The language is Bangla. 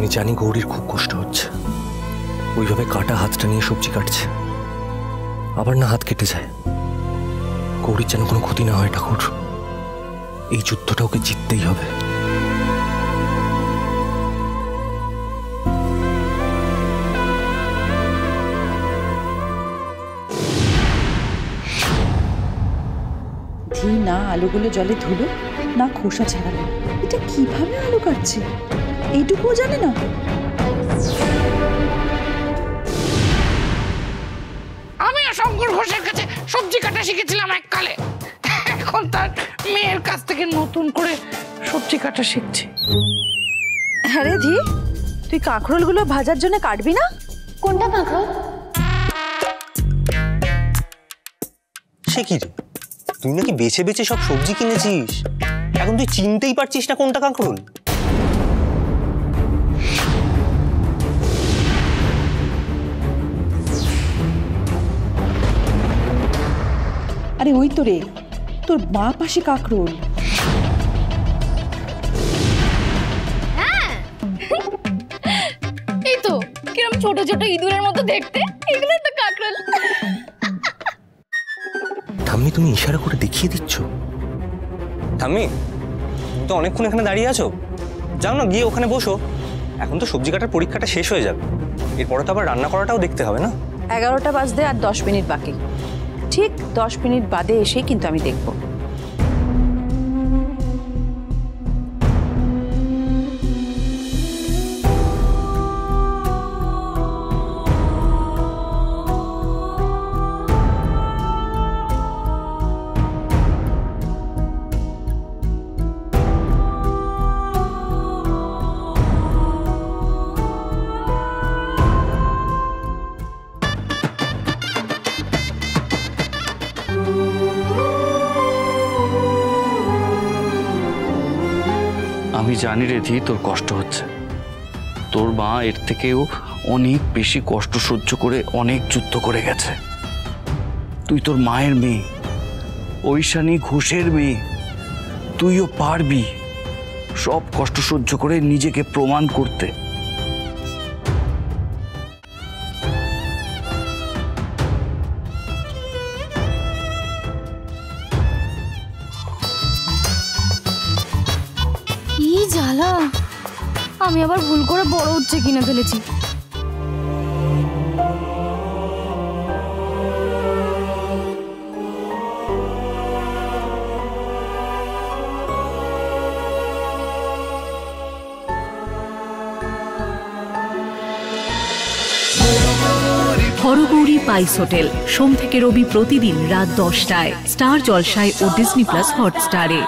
আমি জানি গৌরীর খুব কষ্ট হচ্ছে, ওইভাবে কাটা হাতটা নিয়ে সবজি কাটছে, আবার না হাত কেটে যায়। গৌরীর যেন কোনো ক্ষতি না হয় ঠাকুর, এই যুদ্ধটা ওকে জিততেই হবে। ধি না আলুগুলো জলে ধুলো, না খোসা ছাড়ালো। এটা কিভাবে আলু কাটছে এইটুকুও জানে না। আমি শঙ্কর ঘোষের কাছে সবজি কাটা শিখেছিলাম এককালে, এখন তার মেয়ের কাছ থেকে নতুন করে সবজি কাটা শিখছি। হ্যাঁ রে ধি, তুই কাঁকরোলগুলো ভাজার জন্য কাটবি না? কোনটা কাঁকরোল? সে কি রে, তুই নাকি বেছে বেছে সব সবজি কিনেছিস, এখন তুই চিনতেই পারছিস না কোনটা কাঁকরোল? আরে ওই তো রে, তোর বাঁ পাশে কাঁকরোল। এই তো কিরম ছোট ছোট ইঁদুরের মতো দেখতে, এগুলো তো কাঁকরোল। ঠাম্মি তুমি ইশারা করে দেখিয়ে দিচ্ছ। ঠাম্মি, তুমি তো অনেকক্ষণ এখানে দাঁড়িয়ে আছো, যাও না গিয়ে ওখানে বসো। এখন তো সবজি কাটার পরীক্ষাটা শেষ হয়ে যাবে, এরপরে তো আবার রান্না করাটাও দেখতে হবে না। 11টা বাজতে আর 10 মিনিট বাকি, ঠিক 10 মিনিট বাদে এসেই কিন্তু আমি দেখব। আমি জানি রে ধি, তোর কষ্ট হচ্ছে। তোর মা এর থেকেও অনেক বেশি কষ্ট সহ্য করে অনেক যুদ্ধ করে গেছে। তুই তোর মায়ের মেয়ে, ঐশানী ঘোষের মেয়ে, তুইও পারবি সব কষ্ট সহ্য করে নিজেকে প্রমাণ করতে। কি জ্বালা, আমি আবার ভুল করে বড় উচ্ছে কিনে ফেলেছি। হরগৌরী পাইস হোটেল, সোম থেকে রবি প্রতিদিন রাত 10টায় স্টার জলসায় ও ডিজনি প্লাস হটস্টারে।